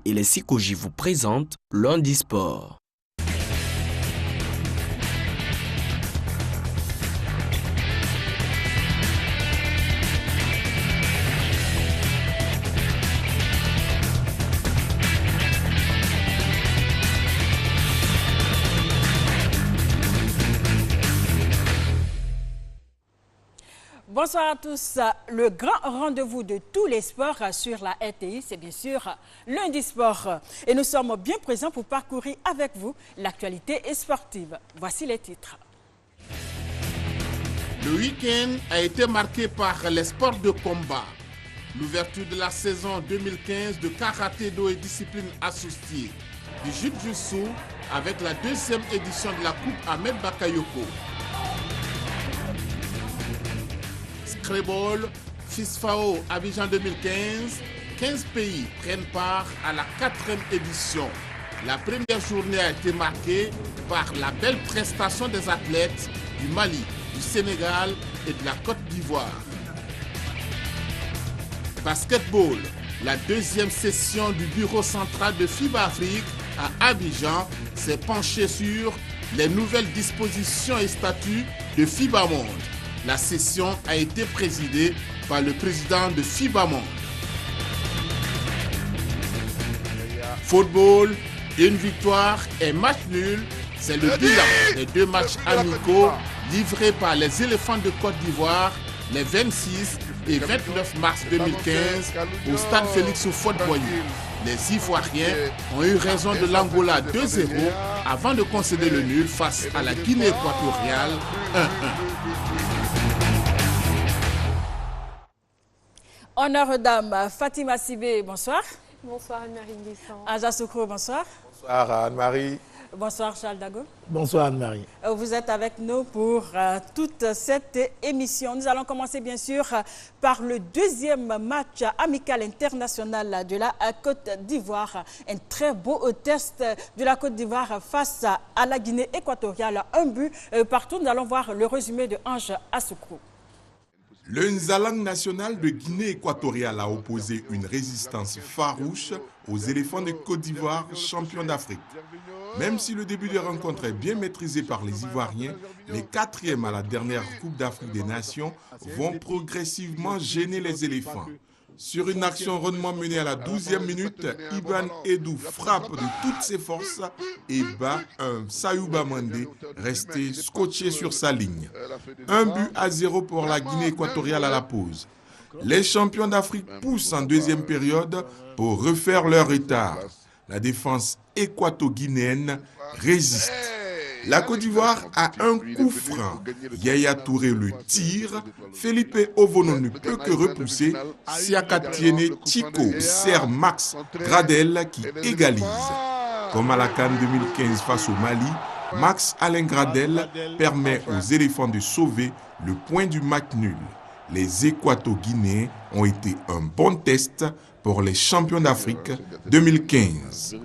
et les Sikoji vous présentent Lundi Sport. Bonsoir à tous. Le grand rendez-vous de tous les sports sur la RTI, c'est bien sûr Lundi Sport. Et nous sommes bien présents pour parcourir avec vous l'actualité sportive. Voici les titres. Le week-end a été marqué par les sports de combat. L'ouverture de la saison 2015 de karaté-do et disciplines associées, du jiu-jitsu avec la deuxième édition de la Coupe Ahmed Bakayoko. Scrabble, FISFAO Abidjan 2015, 15 pays prennent part à la 4e édition. La première journée a été marquée par la belle prestation des athlètes du Mali, du Sénégal et de la Côte d'Ivoire. Basketball, la deuxième session du bureau central de FIBA Afrique à Abidjan s'est penchée sur les nouvelles dispositions et statuts de FIBA Monde. La session a été présidée par le président de FIBA Monde. Football, une victoire et match nul, c'est le bilan des 2 matchs amicaux livrés par les éléphants de Côte d'Ivoire les 26 et 29 mars 2015 au stade Félix Houphouët-Boigny. Les Ivoiriens ont eu raison de l'Angola 2-0 avant de concéder le nul face à la Guinée équatoriale 1-1. Honneur aux dames, Fatima Sibé, bonsoir. Bonsoir Anne-Marie Glissant. Aja Soukro, bonsoir. Bonsoir Anne-Marie. Bonsoir Charles Dago. Bonsoir Anne-Marie. Vous êtes avec nous pour toute cette émission. Nous allons commencer bien sûr par le deuxième match amical international de la Côte d'Ivoire. Un très beau test de la Côte d'Ivoire face à la Guinée équatoriale. Un but partout. Nous allons voir le résumé de Ange Assoukro. Le Nzalang national de Guinée équatoriale a opposé une résistance farouche aux éléphants de Côte d'Ivoire, champions d'Afrique. Même si le début de rencontre est bien maîtrisé par les Ivoiriens, les 4e à la dernière Coupe d'Afrique des Nations vont progressivement gêner les éléphants. Sur une action rondement menée à la 12e minute, Iban Edou frappe de toutes ses forces et bat un Sayouba Mandé resté scotché sur sa ligne. 1-0 pour la Guinée équatoriale à la pause. Les champions d'Afrique poussent en deuxième période pour refaire leur retard. La défense équato-guinéenne résiste. La Côte d'Ivoire a un coup franc. Yaya Touré le tire. Felipe Ovono ne peut que repousser. Siakatiene Chico sert Max Gradel qui égalise. Comme à la CAN 2015 face au Mali, Max Alain Gradel permet aux éléphants de sauver le point du match nul. Les Équato-Guinéens ont été un bon test pour les champions d'Afrique 2015.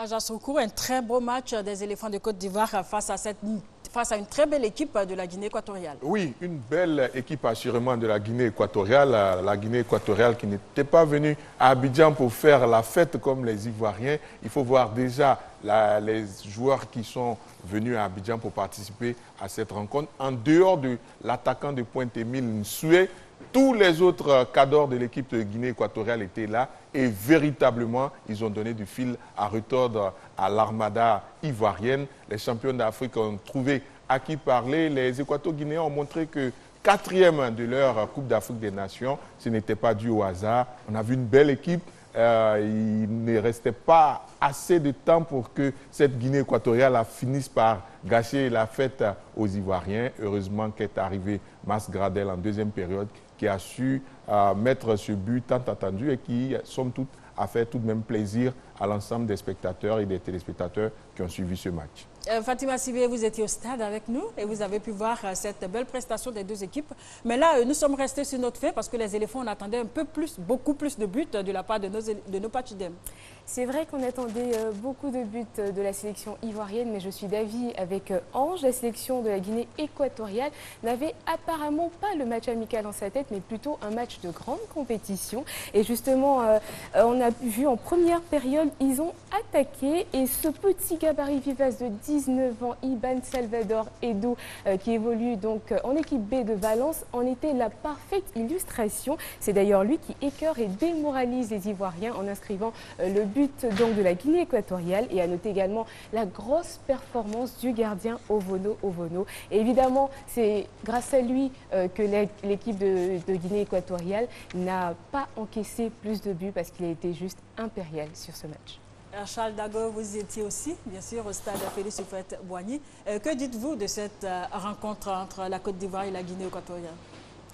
Aja Soukro, un très beau match des éléphants de Côte d'Ivoire face à une très belle équipe de la Guinée équatoriale. Oui, une belle équipe assurément de la Guinée équatoriale. La Guinée équatoriale qui n'était pas venue à Abidjan pour faire la fête comme les Ivoiriens. Il faut voir déjà les joueurs qui sont venus à Abidjan pour participer à cette rencontre. En dehors de l'attaquant de Pointe-Émile Nsoué, tous les autres cadors de l'équipe de Guinée équatoriale étaient là et véritablement, ils ont donné du fil à retordre à l'armada ivoirienne. Les champions d'Afrique ont trouvé à qui parler. Les Équato-Guinéens ont montré que 4e de leur Coupe d'Afrique des Nations, ce n'était pas dû au hasard. On a vu une belle équipe. Il ne restait pas assez de temps pour que cette Guinée équatoriale finisse par gâcher la fête aux Ivoiriens. Heureusement qu'est arrivé Max Gradel en deuxième période, qui a su mettre ce but tant attendu et qui, somme toute, a fait tout de même plaisir à l'ensemble des spectateurs et des téléspectateurs qui ont suivi ce match. Fatima Sibé, vous étiez au stade avec nous et vous avez pu voir cette belle prestation des deux équipes. Mais là, nous sommes restés sur notre fait parce que les éléphants, on attendait beaucoup plus de buts de la part de nos Pachidem. C'est vrai qu'on attendait beaucoup de buts de la sélection ivoirienne, mais je suis d'avis avec Ange. La sélection de la Guinée équatoriale n'avait apparemment pas le match amical en sa tête, mais plutôt un match de grande compétition. Et justement, on a vu en première période, ils ont attaqué. Et ce petit gabarit vivace de 19 ans, Iban Salvador Edo, qui évolue donc en équipe B de Valence, en était la parfaite illustration. C'est d'ailleurs lui qui écœure et démoralise les Ivoiriens en inscrivant le but donc de la Guinée équatoriale, et à noter également la grosse performance du gardien Ovono. Et évidemment, c'est grâce à lui que l'équipe de Guinée équatoriale n'a pas encaissé plus de buts, parce qu'il a été juste impérial sur ce match. Charles Dago, vous étiez aussi, bien sûr, au stade Félix Houphouët-Boigny. Que dites-vous de cette rencontre entre la Côte d'Ivoire et la Guinée équatoriale?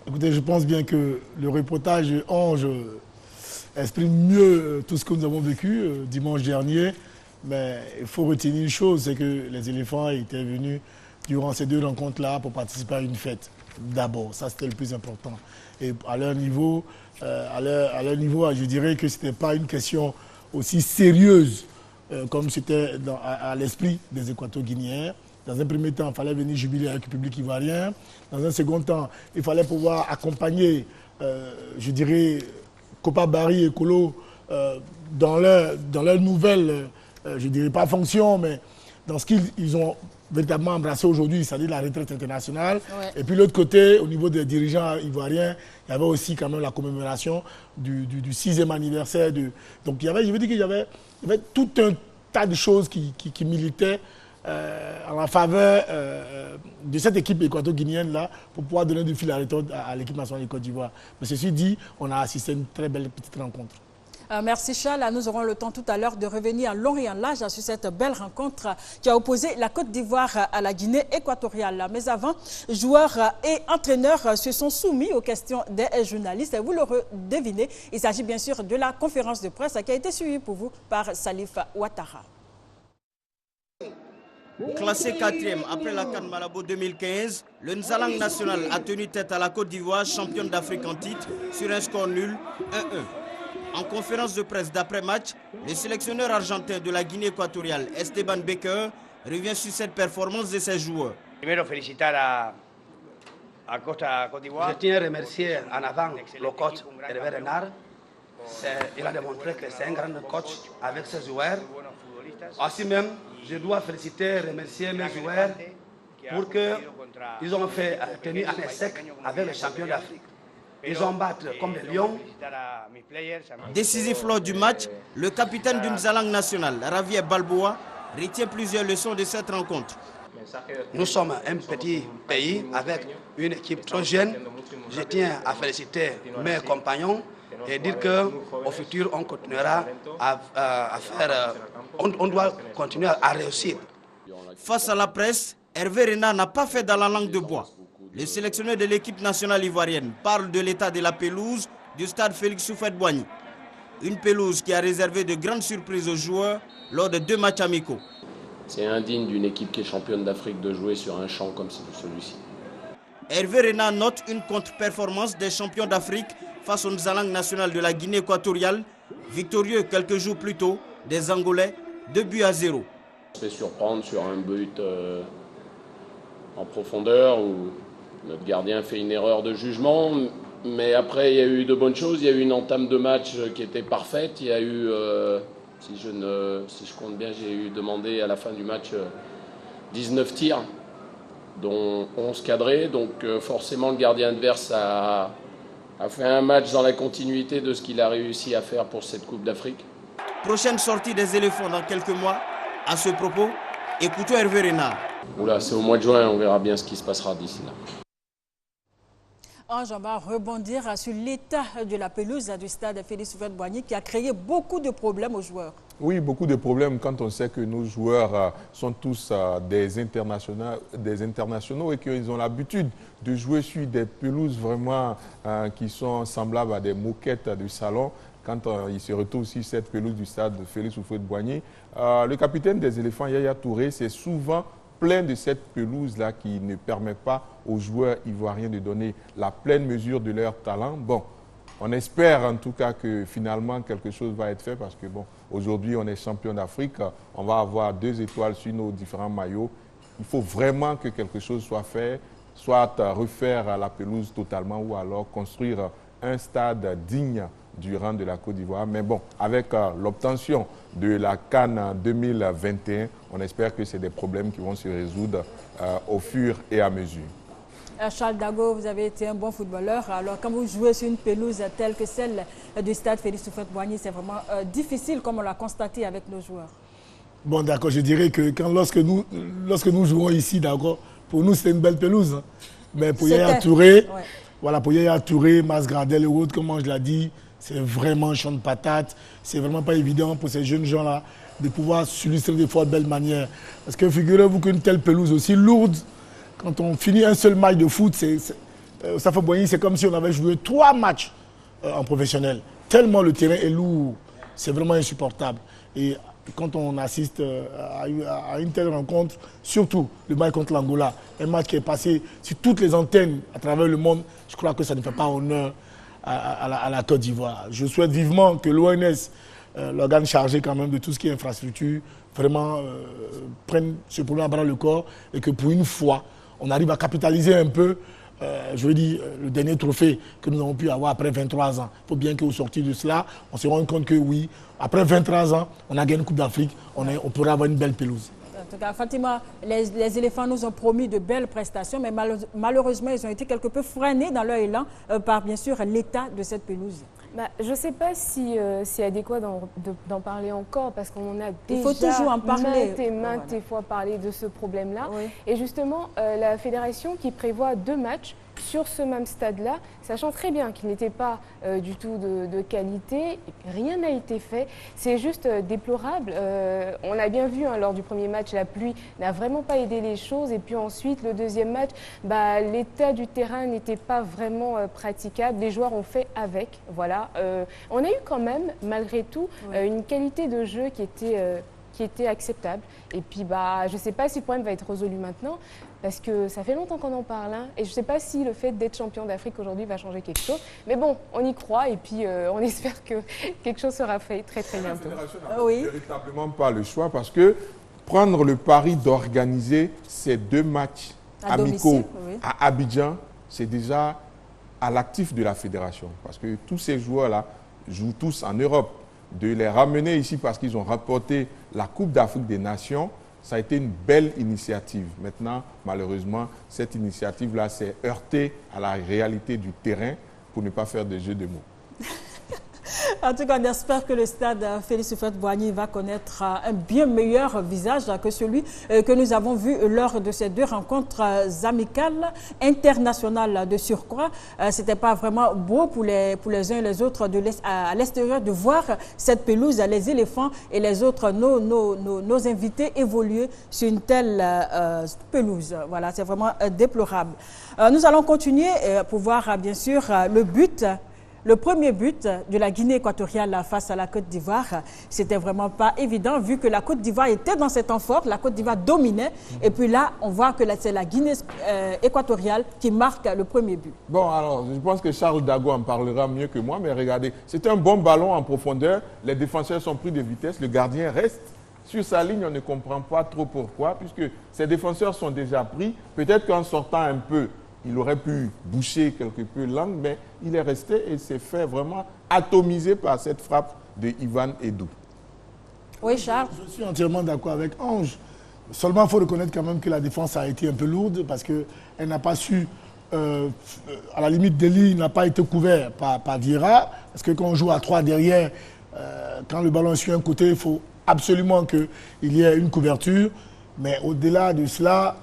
Écoutez, je pense bien que le reportage Ange exprime mieux tout ce que nous avons vécu dimanche dernier. Mais il faut retenir une chose, c'est que les éléphants étaient venus durant ces deux rencontres-là pour participer à une fête. D'abord, ça c'était le plus important. Et à leur niveau, je dirais que ce n'était pas une question aussi sérieuse comme c'était à l'esprit des Équato-Guinéens. Dans un premier temps, il fallait venir jubiler avec le public ivoirien. Dans un second temps, il fallait pouvoir accompagner, je dirais, Kopa Barry et Kolo dans leur nouvelle, je ne dirais pas fonction, mais dans ce qu'ils ont véritablement embrassé aujourd'hui, c'est-à-dire la retraite internationale. Ouais. Et puis l'autre côté, au niveau des dirigeants ivoiriens, il y avait aussi quand même la commémoration du 6e anniversaire. Donc je veux dire qu'il y avait tout un tas de choses qui militaient en la faveur de cette équipe équato-guinéenne-là pour pouvoir donner du fil à retordre à l'équipe nationale de Côte d'Ivoire. Mais ceci dit, on a assisté à une très belle petite rencontre. Merci Charles. Nous aurons le temps tout à l'heure de revenir en long et en large sur cette belle rencontre qui a opposé la Côte d'Ivoire à la Guinée équatoriale. Mais avant, joueurs et entraîneurs se sont soumis aux questions des journalistes. Vous le devinez, il s'agit bien sûr de la conférence de presse qui a été suivie pour vous par Salif Ouattara. Classé 4e après la CAN Malabo 2015, le Nzalang national a tenu tête à la Côte d'Ivoire, championne d'Afrique en titre, sur un score nul 1-1. En conférence de presse d'après-match, le sélectionneur argentin de la Guinée équatoriale, Esteban Baker, revient sur cette performance de ses joueurs. Primero felicitar a Côte d'Ivoire. Je tiens à remercier en avant le coach Hervé Renard. Il a démontré que c'est un grand coach avec ses joueurs. Ainsi même, je dois féliciter et remercier mes joueurs pour qu'ils ont tenu un échec avec les champions d'Afrique. Ils ont battu comme des lions. Décisif lors du match, le capitaine du Nzalang national, Javier Balboa, retient plusieurs leçons de cette rencontre. Nous sommes un petit pays avec une équipe trop jeune. Je tiens à féliciter mes compagnons et dire qu'au futur, on continuera à faire... On doit continuer à réussir. Face à la presse, Hervé Renard n'a pas fait dans la langue de bois. Le sélectionneur de l'équipe nationale ivoirienne parle de l'état de la pelouse du stade Félix Houphouët-Boigny. Une pelouse qui a réservé de grandes surprises aux joueurs lors de 2 matchs amicaux. C'est indigne d'une équipe qui est championne d'Afrique de jouer sur un champ comme celui-ci. Hervé Renard note une contre-performance des champions d'Afrique face au Nzalang national de la Guinée équatoriale, victorieux quelques jours plus tôt des Angolais, 2-0. On se fait surprendre sur un but en profondeur où notre gardien fait une erreur de jugement, mais après il y a eu de bonnes choses. Il y a eu une entame de match qui était parfaite. Il y a eu, si je compte bien, j'ai eu demandé à la fin du match 19 tirs, dont 11 cadrés. Donc forcément le gardien adverse a fait un match dans la continuité de ce qu'il a réussi à faire pour cette Coupe d'Afrique. Prochaine sortie des éléphants dans quelques mois. À ce propos, écoutons Hervé Renard. Oula, c'est au mois de juin, on verra bien ce qui se passera d'ici là. On va rebondir sur l'état de la pelouse du stade Félix Houphouët-Boigny qui a créé beaucoup de problèmes aux joueurs. Oui, beaucoup de problèmes quand on sait que nos joueurs sont tous des internationaux et qu'ils ont l'habitude de jouer sur des pelouses vraiment qui sont semblables à des moquettes du salon. Quand il se retrouve sur cette pelouse du stade Félix Houphouët-Boigny, le capitaine des éléphants, Yaya Touré, c'est souvent plein de cette pelouse-là qui ne permet pas aux joueurs ivoiriens de donner la pleine mesure de leur talent. Bon, On espère en tout cas que finalement quelque chose va être fait parce que bon, aujourd'hui on est champion d'Afrique, on va avoir 2 étoiles sur nos différents maillots. Il faut vraiment que quelque chose soit fait, soit refaire la pelouse totalement ou alors construire un stade digne du rang de la Côte d'Ivoire. Mais bon, avec l'obtention de la CAN 2021, on espère que c'est des problèmes qui vont se résoudre au fur et à mesure. Charles Dago, vous avez été un bon footballeur. Alors, quand vous jouez sur une pelouse telle que celle du stade Félix Houphouët-Boigny, c'est vraiment difficile, comme on l'a constaté avec nos joueurs. Bon, d'accord, je dirais que lorsque nous jouons ici, d'accord, pour nous, c'était une belle pelouse. Hein. Mais pour Yaya Touré, voilà, pour Yaya Touré, Mas Gradel et autres, comme je l'ai dit, c'est vraiment un champ de patates. C'est vraiment pas évident pour ces jeunes gens-là de pouvoir s'illustrer de fort belle manière. Parce que figurez-vous qu'une telle pelouse aussi lourde, quand on finit un seul match de foot, Houphouët-Boigny, c'est comme si on avait joué 3 matchs en professionnel. Tellement le terrain est lourd, c'est vraiment insupportable. Et quand on assiste à une telle rencontre, surtout le match contre l'Angola, un match qui est passé sur toutes les antennes à travers le monde, je crois que ça ne fait pas honneur à la Côte d'Ivoire. Je souhaite vivement que l'ONS, l'organe chargé quand même de tout ce qui est infrastructure, vraiment prenne ce problème à bras le corps et que pour une fois, on arrive à capitaliser un peu, je veux dire, le dernier trophée que nous avons pu avoir après 23 ans. Il faut bien qu'au sortir de cela, on se rende compte que oui, après 23 ans, on a gagné une Coupe d'Afrique, on pourrait avoir une belle pelouse. En tout cas, Fatima, les éléphants nous ont promis de belles prestations, mais malheureusement, ils ont été quelque peu freinés dans leur élan par, bien sûr, l'état de cette pelouse. Je ne sais pas si c'est adéquat d'en parler encore, parce qu'on a déjà maintes fois parlé de ce problème-là. Oui. Et justement, la fédération qui prévoit 2 matchs sur ce même stade-là, sachant très bien qu'il n'était pas du tout de qualité, rien n'a été fait. C'est juste déplorable. On a bien vu lors du premier match, la pluie n'a vraiment pas aidé les choses. Et puis ensuite, le deuxième match, l'état du terrain n'était pas vraiment praticable. Les joueurs ont fait avec. Voilà. On a eu quand même, malgré tout, une qualité de jeu qui était acceptable. Et puis, je ne sais pas si le problème va être résolu maintenant, parce que ça fait longtemps qu'on en parle. Et je ne sais pas si le fait d'être champion d'Afrique aujourd'hui va changer quelque chose. Mais bon, on y croit et puis on espère que quelque chose sera fait très très bientôt. La fédération n'a véritablement pas le choix, parce que prendre le pari d'organiser ces 2 matchs amicaux à Abidjan, c'est déjà à l'actif de la fédération. Parce que tous ces joueurs-là jouent tous en Europe. De les ramener ici parce qu'ils ont remporté la Coupe d'Afrique des Nations, ça a été une belle initiative. Maintenant, malheureusement, cette initiative-là s'est heurtée à la réalité du terrain, pour ne pas faire de jeu de mots. En tout cas, on espère que le stade Félix Houphouët-Boigny va connaître un bien meilleur visage que celui que nous avons vu lors de ces 2 rencontres amicales, internationales de surcroît. Ce n'était pas vraiment beau pour les uns et les autres à l'extérieur de voir cette pelouse, les éléphants et les autres, nos invités évoluer sur une telle pelouse. Voilà, c'est vraiment déplorable. Nous allons continuer pour voir bien sûr le premier but de la Guinée équatoriale face à la Côte d'Ivoire. C'était vraiment pas évident vu que la Côte d'Ivoire était dans cet temps fort, la Côte d'Ivoire dominait. Et puis là, on voit que c'est la Guinée équatoriale qui marque le premier but. Bon, alors, je pense que Charles Dago en parlera mieux que moi, mais regardez, c'est un bon ballon en profondeur. Les défenseurs sont pris de vitesse, le gardien reste sur sa ligne. On ne comprend pas trop pourquoi, puisque ces défenseurs sont déjà pris. Peut-être qu'en sortant un peu, il aurait pu boucher quelque peu l'angle, mais il est resté et s'est fait vraiment atomiser par cette frappe de Ivan Edu. Oui, Charles. Je suis entièrement d'accord avec Ange. Seulement, il faut reconnaître quand même que la défense a été un peu lourde parce qu'elle n'a pas su, à la limite, Deli n'a pas été couvert par Vieira. Parce que quand on joue à 3 derrière, quand le ballon est sur un côté, il faut absolument qu'il y ait une couverture. Mais au-delà de cela,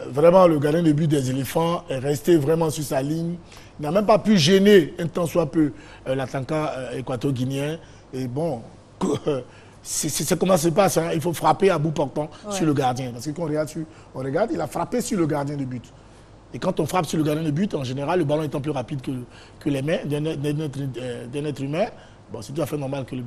vraiment, le gardien de but des éléphants est resté vraiment sur sa ligne. Il n'a même pas pu gêner un tant soit peu l'attaquant équato-guinéen. Et bon, c'est comment ça se passe. Hein. Il faut frapper à bout portant sur le gardien. Parce que quand on regarde, il a frappé sur le gardien de but. Et quand on frappe sur le gardien de but, en général, le ballon étant plus rapide que les mains d'un être humain, bon, c'est tout à fait normal que le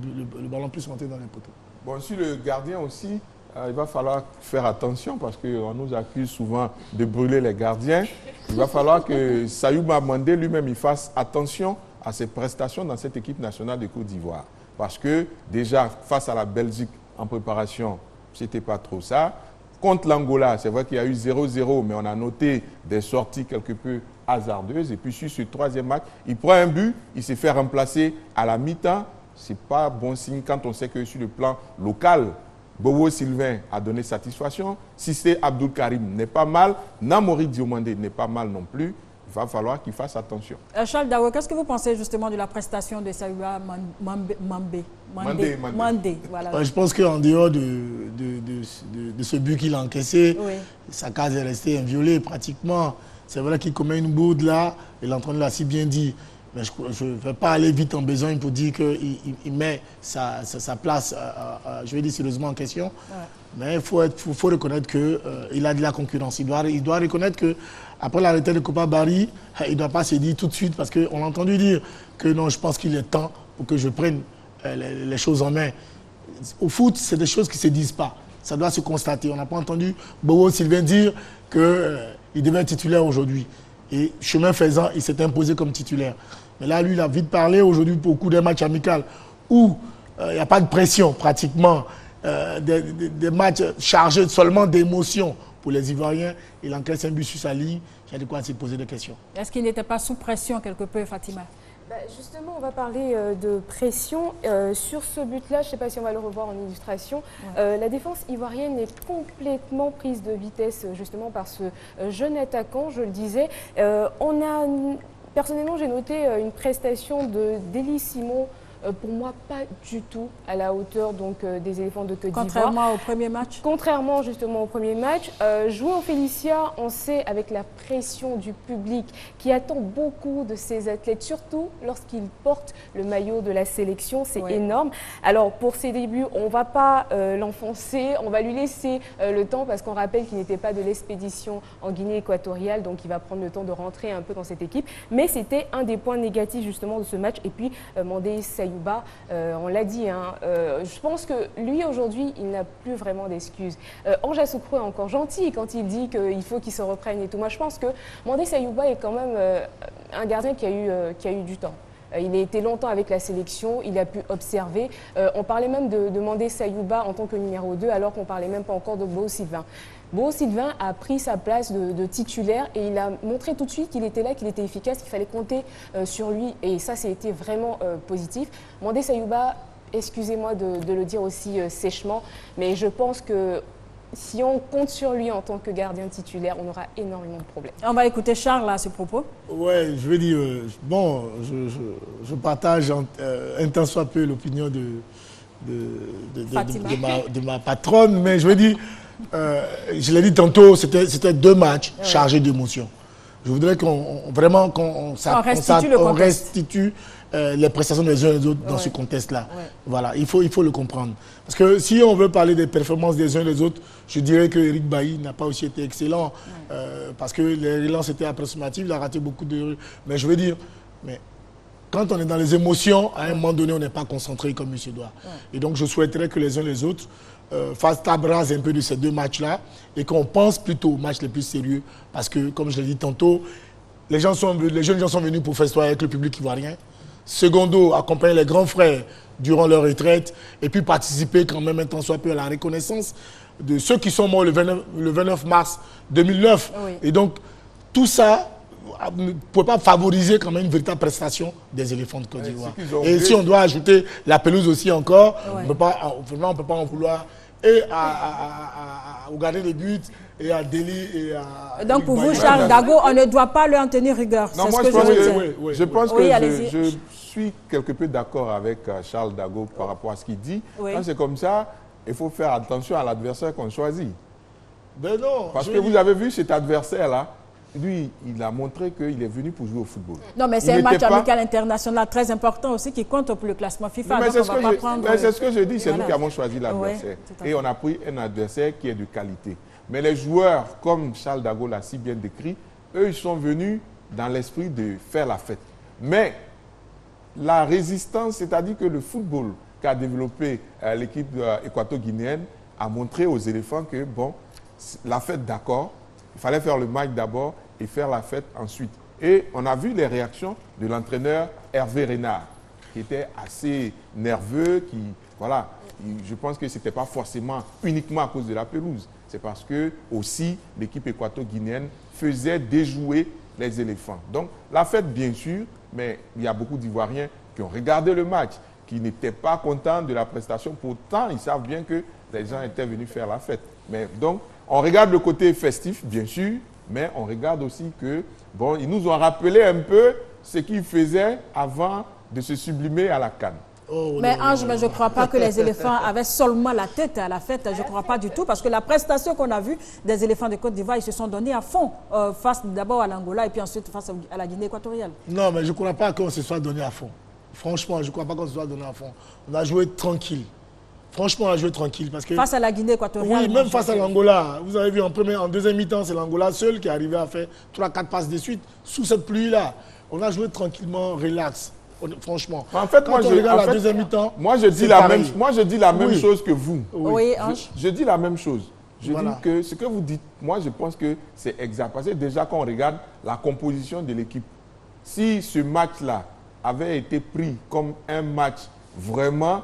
ballon puisse rentrer dans les poteaux. Bon, sur le gardien aussi, il va falloir faire attention parce qu'on nous accuse souvent de brûler les gardiens. Il va falloir que Sayouma Mandé lui-même il fasse attention à ses prestations dans cette équipe nationale de Côte d'Ivoire. Parce que déjà, face à la Belgique en préparation, ce n'était pas trop ça. Contre l'Angola, c'est vrai qu'il y a eu 0-0, mais on a noté des sorties quelque peu hasardeuses. Et puis sur ce troisième match, il prend un but, il s'est fait remplacer à la mi-temps. Ce n'est pas bon signe quand on sait que sur le plan local, Bobo Sylvain a donné satisfaction. Cissé Abdul Karim n'est pas mal. Namori Diomandé n'est pas mal non plus. Il va falloir qu'il fasse attention. Charles Dago, qu'est-ce que vous pensez justement de la prestation de Sayouba Mandé, voilà. Je pense qu'en dehors de ce but qu'il a encaissé, sa case est restée inviolée pratiquement. C'est vrai qu'il commet une bourde là, et l'entraîneur l'a si bien dit. Mais je ne vais pas aller vite en besogne pour dire qu'il met sa place, je vais dire sérieusement en question. Ouais. Mais il faut reconnaître qu'il a de la concurrence. Il doit reconnaître qu'après la retraite de Copa Barry, il ne doit pas se dire tout de suite, parce qu'on a entendu dire que non, je pense qu'il est temps pour que je prenne les choses en main. Au foot, c'est des choses qui ne se disent pas. Ça doit se constater. On n'a pas entendu Bobo Sylvain dire qu'il devait être titulaire aujourd'hui. Et chemin faisant, il s'est imposé comme titulaire. Mais là, lui, il a vite parlé aujourd'hui pour le coup d'un match amical où il n'y a pas de pression pratiquement, des matchs chargés seulement d'émotions pour les Ivoiriens. Il encaisse un but sur sa ligne. Il y a de quoi se poser des questions. Est-ce qu'il n'était pas sous pression quelque peu, Fatima? Justement, on va parler de pression. Sur ce but-là, je ne sais pas si on va le revoir en illustration. La défense ivoirienne est complètement prise de vitesse justement par ce jeune attaquant, je le disais. Personnellement, j'ai noté une prestation d'Elie Simon, pour moi, pas du tout à la hauteur des éléphants de Côte d'Ivoire. Contrairement au premier match. Contrairement justement au premier match. Jouer en Félicia, on sait, avec la pression du public qui attend beaucoup de ces athlètes, surtout lorsqu'ils portent le maillot de la sélection, c'est énorme. Alors pour ses débuts, on ne va pas l'enfoncer, on va lui laisser le temps parce qu'on rappelle qu'il n'était pas de l'expédition en Guinée équatoriale, donc il va prendre le temps de rentrer un peu dans cette équipe. Mais c'était un des points négatifs justement de ce match. Et puis Mandé Sayouba, on l'a dit, je pense que lui aujourd'hui, il n'a plus vraiment d'excuses. Ange Assoukro est encore gentil quand il dit qu'il faut qu'il se reprenne et tout. Moi je pense que Mandé Sayouba est quand même un gardien qui a eu du temps. Il a été longtemps avec la sélection, il a pu observer. On parlait même de Mandé Sayouba en tant que numéro 2 alors qu'on ne parlait même pas encore de Bobo Sylvain. Bobo Sylvain a pris sa place de titulaire et il a montré tout de suite qu'il était là, qu'il était efficace, qu'il fallait compter sur lui. Et ça, c'était vraiment positif. Mandé Sayouba, excusez-moi de le dire aussi sèchement, mais je pense que si on compte sur lui en tant que gardien titulaire, on aura énormément de problèmes. On va écouter Charles à ce propos. Ouais, je veux dire, bon, je partage un tant soit peu l'opinion de ma patronne, mais je veux dire, je l'ai dit tantôt, c'était 2 matchs chargés d'émotions. Je voudrais qu'on restitue les prestations des uns et des autres dans ce contexte-là. Voilà, il faut le comprendre. Parce que si on veut parler des performances des uns et des autres, je dirais que Eric Bailly n'a pas aussi été excellent parce que les relances étaient approximatives, il a raté beaucoup de... Mais je veux dire, quand on est dans les émotions, à un moment donné, on n'est pas concentré comme il se doit. Et donc, je souhaiterais que les uns et les autres fassent table rase un peu de ces 2 matchs-là et qu'on pense plutôt aux matchs les plus sérieux. Parce que, comme je l'ai dit tantôt, les jeunes gens sont venus pour festoyer avec le public ivoirien. Secondo, accompagner les grands frères durant leur retraite et puis participer quand même un temps soit peu à la reconnaissance de ceux qui sont morts le 29 mars 2009. Et donc, tout ça ne peut pas favoriser quand même une véritable prestation des éléphants de Côte d'Ivoire. Et si on doit ajouter la pelouse aussi encore, on ne peut pas en vouloir et au gardien de but et à Deli et à... Donc pour vous, Charles Dago, on ne doit pas lui en tenir rigueur. Non, moi je pense que je suis quelque peu d'accord avec Charles Dago par rapport à ce qu'il dit. Quand c'est comme ça, il faut faire attention à l'adversaire qu'on choisit. Ben non, parce que vous avez vu cet adversaire-là, lui, il a montré qu'il est venu pour jouer au football. Non, mais c'est un match amical international très important aussi qui compte pour le classement FIFA. C'est ce que je dis, c'est nous qui avons choisi l'adversaire. Et on a pris un adversaire qui est de qualité. Mais les joueurs, comme Charles Dago l'a si bien décrit, eux, ils sont venus dans l'esprit de faire la fête. Mais la résistance, c'est-à-dire que le football qu'a développé l'équipe équato-guinéenne a montré aux éléphants que, bon, la fête d'accord, il fallait faire le match d'abord et faire la fête ensuite. Et on a vu les réactions de l'entraîneur Hervé Renard, qui était assez nerveux, qui, voilà, je pense que ce n'était pas forcément uniquement à cause de la pelouse. C'est parce que aussi l'équipe équato-guinéenne faisait déjouer les éléphants. Donc la fête, bien sûr, mais il y a beaucoup d'Ivoiriens qui ont regardé le match, qui n'étaient pas contents de la prestation. Pourtant, ils savent bien que les gens étaient venus faire la fête. Mais donc, on regarde le côté festif, bien sûr, mais on regarde aussi que, bon, ils nous ont rappelé un peu ce qu'ils faisaient avant de se sublimer à la CAN. Oh, mais Ange, mais je ne crois pas que les éléphants avaient seulement la tête à la fête. Je ne crois pas du tout, parce que la prestation qu'on a vue des éléphants de Côte d'Ivoire, ils se sont donnés à fond, face d'abord à l'Angola et puis ensuite face à la Guinée équatoriale. Non, mais je ne crois pas qu'on se soit donné à fond. Franchement, je ne crois pas qu'on se soit donné à fond. On a joué tranquille. Franchement, on a joué tranquille. Parce que, face à la Guinée équatoriale. Oui, même face à l'Angola. Vous avez vu, en deuxième mi-temps, c'est l'Angola seul qui est arrivé à faire 3-4 passes de suite sous cette pluie-là. On a joué tranquillement, relax. Franchement. En fait, quand on regarde la deuxième mi-temps, moi je dis la même chose que vous. Oui, je dis la même chose. Je dis que ce que vous dites, moi je pense que c'est exact. Parce que déjà quand on regarde la composition de l'équipe, si ce match-là avait été pris comme un match vraiment,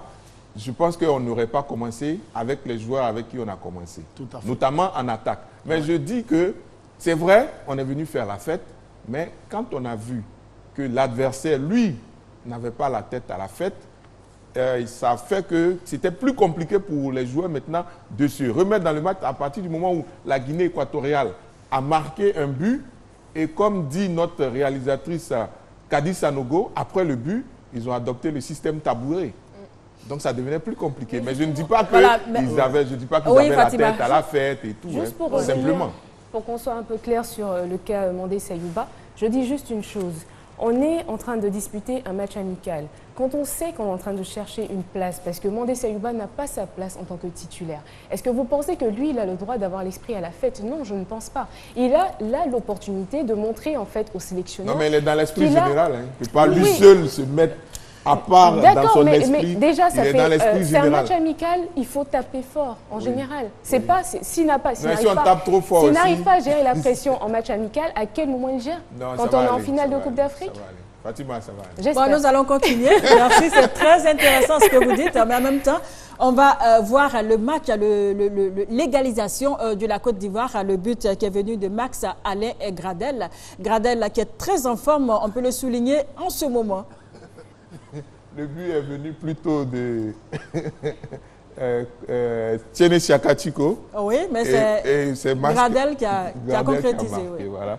je pense qu'on n'aurait pas commencé avec les joueurs avec qui on a commencé. Tout à fait. Notamment en attaque. Mais je dis que c'est vrai, on est venu faire la fête, mais quand on a vu que l'adversaire, lui, n'avait pas la tête à la fête, ça fait que c'était plus compliqué pour les joueurs maintenant de se remettre dans le match à partir du moment où la Guinée équatoriale a marqué un but. Et comme dit notre réalisatrice Kadi Sanogo, après le but, ils ont adopté le système tabouret. Donc ça devenait plus compliqué. Mais je ne dis pas qu'ils avaient la tête à la fête et tout. Juste hein, simplement. Pour qu'on soit un peu clair sur le cas Mandé Sayouba, je dis juste une chose. On est en train de disputer un match amical. Quand on sait qu'on est en train de chercher une place, parce que Mandé Sayouba n'a pas sa place en tant que titulaire, est-ce que vous pensez que lui, il a le droit d'avoir l'esprit à la fête? Non, je ne pense pas. Il a là l'opportunité de montrer en fait aux sélectionneurs... Non, mais il est dans l'esprit général. Hein. Il ne peut pas lui seul se mettre à part dans son esprit. Mais déjà, ça fait, c'est un match amical, il faut taper fort en général. C'est pas, s'il n'arrive pas à gérer la pression en match amical, à quel moment il gère? Quand on est en finale de Coupe d'Afrique? Fatima, ça va. Bon, nous allons continuer. Merci, c'est très intéressant ce que vous dites. Mais en même temps, on va voir le match, l'égalisation de la Côte d'Ivoire, le but qui est venu de Max Alain Gradel. Gradel qui est très en forme, on peut le souligner en ce moment. Le but est venu plutôt de Tiene Siakachiko. Oui, mais c'est Gradel qui a concrétisé. Oui. Voilà.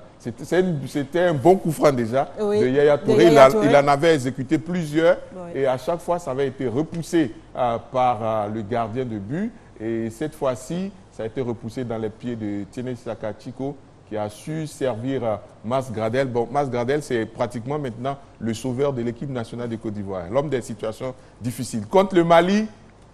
C'était un bon coup franc déjà de Yaya Touré. Il en avait exécuté plusieurs et à chaque fois, ça avait été repoussé par le gardien de but. Et cette fois-ci, ça a été repoussé dans les pieds de Tiene Siakachiko, qui a su servir Mas Gradel. Bon, Mas Gradel, c'est pratiquement maintenant le sauveur de l'équipe nationale de Côte d'Ivoire, l'homme des situations difficiles. Contre le Mali,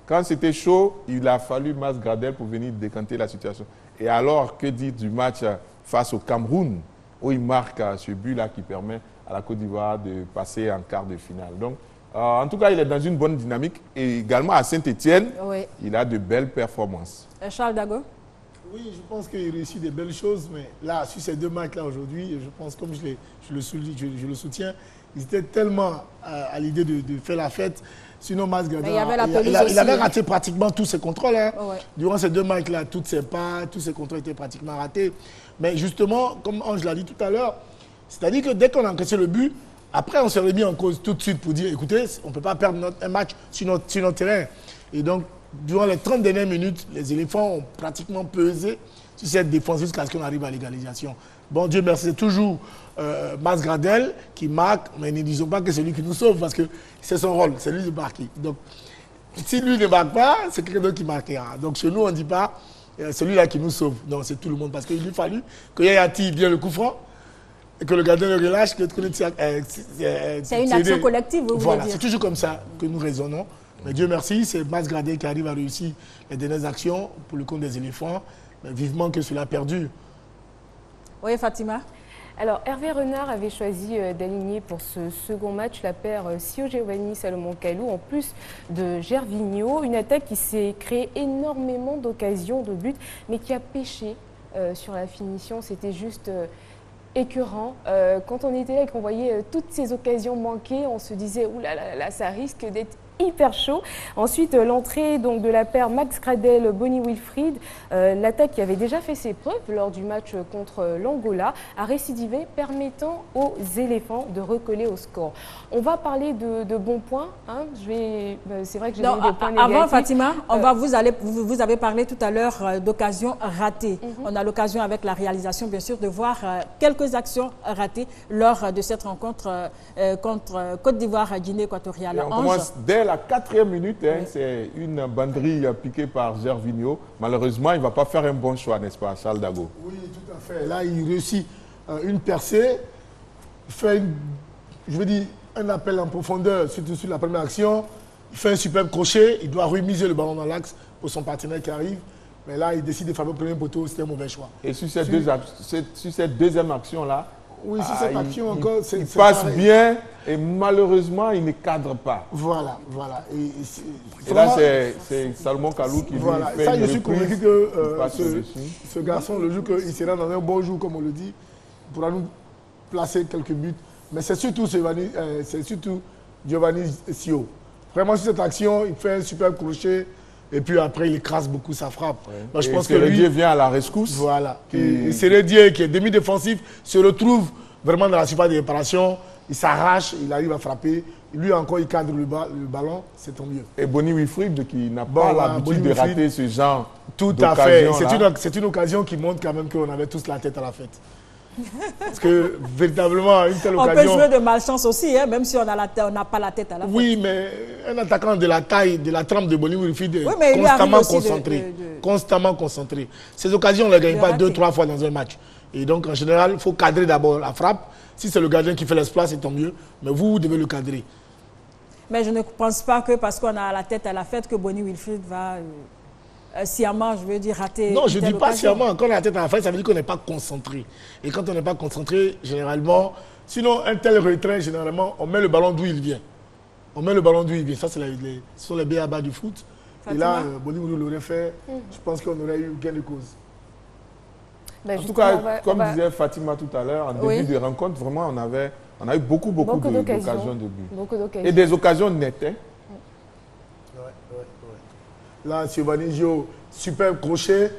quand c'était chaud, il a fallu Mas Gradel pour venir décanter la situation. Et alors, que dire du match face au Cameroun, où il marque ce but-là qui permet à la Côte d'Ivoire de passer en quart de finale. Donc, en tout cas, il est dans une bonne dynamique. Et également à Saint-Étienne, il a de belles performances. Charles Dago? Oui, je pense qu'il réussit des belles choses, mais là, sur ces deux matchs-là aujourd'hui, je pense, comme je le soutiens, ils étaient tellement à l'idée de faire la fête. Sinon, Mas Gradel, il avait raté pratiquement tous ses contrôles. Hein. Durant ces deux matchs-là, tous ses contrôles étaient pratiquement ratés. Mais justement, comme Ange l'a dit tout à l'heure, c'est-à-dire que dès qu'on a encaissé le but, après, on s'est remis en cause tout de suite pour dire, écoutez, on ne peut pas perdre un match sur notre terrain. Et donc, durant les 30 dernières minutes, les éléphants ont pratiquement pesé sur cette défense jusqu'à ce qu'on arrive à l'égalisation. Bon, Dieu merci, c'est toujours Mas Gradel qui marque, mais ne disons pas que c'est lui qui nous sauve parce que c'est son rôle, c'est lui de marquer. Donc, si lui ne marque pas, c'est quelqu'un d'autre qui marquera. Donc, chez nous, on ne dit pas celui-là qui nous sauve. Non, c'est tout le monde parce qu'il lui fallu que Yaya tire bien le coup franc et que le gardien le relâche. C'est une action collective, vous voilà, voulez dire. C'est toujours comme ça que nous raisonnons. Mais Dieu merci, c'est Mas Gradel qui arrive à réussir les dernières actions pour le compte des éléphants. Mais vivement que cela perdure. Oui, Fatima. Alors, Hervé Renard avait choisi d'aligner pour ce second match la paire Sio Giovanni Salomon Kalou en plus de Gervinho. Une attaque qui s'est créée énormément d'occasions de but, mais qui a pêché sur la finition. C'était juste écœurant. Quand on était là et qu'on voyait toutes ces occasions manquées, on se disait « Ouh là là, là, ça risque d'être hyper chaud ». Ensuite, l'entrée donc de la paire Max Gradel, Bonnie Wilfried, l'attaque qui avait déjà fait ses preuves lors du match contre l'Angola, a récidivé, permettant aux éléphants de recoller au score. On va parler de bons points. Hein. C'est vrai que j'ai donné des points négatifs. Avant, Fatima, vous avez parlé tout à l'heure d'occasions ratées. On a l'occasion avec la réalisation, bien sûr, de voir quelques actions ratées lors de cette rencontre contre Côte d'Ivoire, Guinée équatoriale. On commence dès la 4e minute, hein, c'est une banderie piquée par Gervinho. Malheureusement, il ne va pas faire un bon choix, n'est-ce pas, Charles Dago? Oui, tout à fait. Là, il réussit une percée, il fait, un appel en profondeur, surtout sur la première action. Il fait un superbe crochet, il doit remiser le ballon dans l'axe pour son partenaire qui arrive. Mais là, il décide de frapper au premier poteau, c'était un mauvais choix. Et sur cette deuxième action-là, oui, sur cette action encore, il passe bien et malheureusement, il ne cadre pas. Voilà. Et là, c'est Salomon Kalou qui fait ça, une je suis convaincu que ce garçon, le jour qu'il sera dans un bon jour, comme on le dit, pourra nous placer quelques buts. Mais c'est surtout Giovanni Sio. Vraiment, sur cette action, il fait un super crochet. Et puis après, il écrase beaucoup sa frappe. Ouais. Donc, je pense que Seredier vient à la rescousse. Voilà. Et Seredier, qui est demi-défensif, se retrouve vraiment dans la surface de réparation. Il s'arrache, il arrive à frapper. Lui encore, il cadre le ballon, c'est tant mieux. Et Bonnie Wilfried, qui n'a pas l'habitude de rater ce genre tout à fait. C'est une occasion qui montre quand même qu'on avait tous la tête à la fête. Parce que véritablement, une telle occasion... On peut jouer de malchance aussi, hein, même si on n'a pas la tête à la fête. Oui, mais un attaquant de la taille, de la trempe de Bonnie Wilfried est constamment concentré. Constamment concentré. Ces occasions, on ne les gagne pas 2-3 fois dans un match. Et donc, en général, il faut cadrer d'abord la frappe. Si c'est le gardien qui fait l'exploit, c'est tant mieux. Mais vous devez le cadrer. Mais je ne pense pas que parce qu'on a la tête à la fête que Bonnie Wilfried va... sciemment, je veux dire, rater. Non, je ne dis pas sciemment. Quand on a la tête à la fin, ça veut dire qu'on n'est pas concentré. Et quand on n'est pas concentré, généralement, sinon, un tel retrait, généralement, on met le ballon d'où il vient. On met le ballon d'où il vient. Ça, ce sont les b.a.-ba du foot. Fatima. Et là, Bolivie l'aurait fait. Je pense qu'on aurait eu gain de cause. Ben, en tout cas, comme disait Fatima tout à l'heure, en début de rencontre, vraiment, on a eu beaucoup d'occasions de but. Et des occasions nettes. Hein. Là, Giovanni Gio, super crochet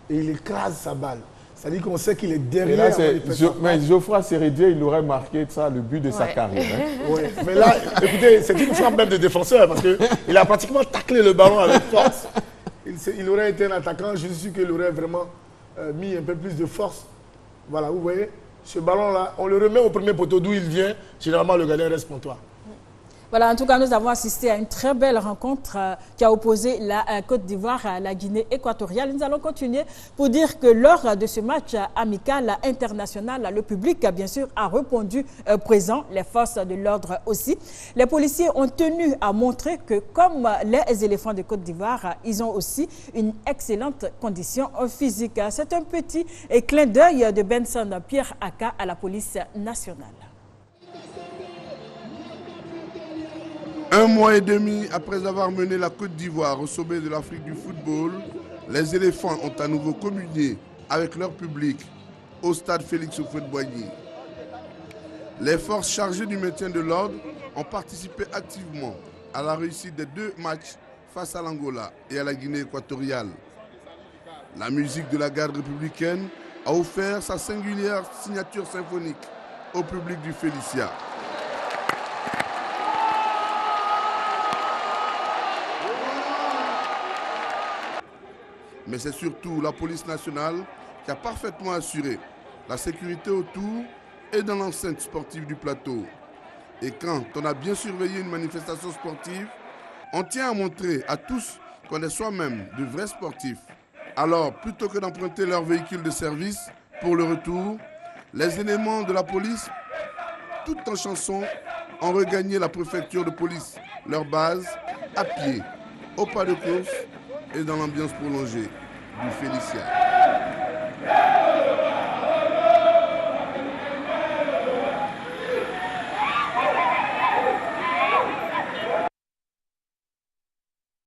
et il écrase sa balle. C'est-à-dire qu'on sait qu'il est derrière. Mais Geoffroy Seredier, il aurait marqué ça, le but de sa carrière. Hein. Ouais. Mais là, écoutez, c'est une frappe même de défenseur parce qu'il a pratiquement taclé le ballon avec force. Il aurait été un attaquant, je suis sûr qu'il aurait vraiment mis un peu plus de force. Voilà, vous voyez, ce ballon-là, on le remet au premier poteau d'où il vient. Généralement, le gardien reste pour toi. Voilà, en tout cas, nous avons assisté à une très belle rencontre qui a opposé la Côte d'Ivoire à la Guinée équatoriale. Nous allons continuer pour dire que lors de ce match amical international, le public, bien sûr, a répondu présent, les forces de l'ordre aussi. Les policiers ont tenu à montrer que, comme les éléphants de Côte d'Ivoire, ils ont aussi une excellente condition physique. C'est un petit clin d'œil de Benson Pierre Aka à la police nationale. Un mois et demi après avoir mené la Côte d'Ivoire au sommet de l'Afrique du football, les éléphants ont à nouveau communié avec leur public au stade Félix Houphouët-Boigny. Les forces chargées du maintien de l'ordre ont participé activement à la réussite des 2 matchs face à l'Angola et à la Guinée équatoriale. La musique de la garde républicaine a offert sa singulière signature symphonique au public du Félicia. Mais c'est surtout la police nationale qui a parfaitement assuré la sécurité autour et dans l'enceinte sportive du plateau. Et quand on a bien surveillé une manifestation sportive, on tient à montrer à tous qu'on est soi-même de vrais sportifs. Alors, plutôt que d'emprunter leur véhicule de service pour le retour, les éléments de la police, tout en chanson, ont regagné la préfecture de police, leur base, à pied, au pas de course et dans l'ambiance prolongée du Félicia.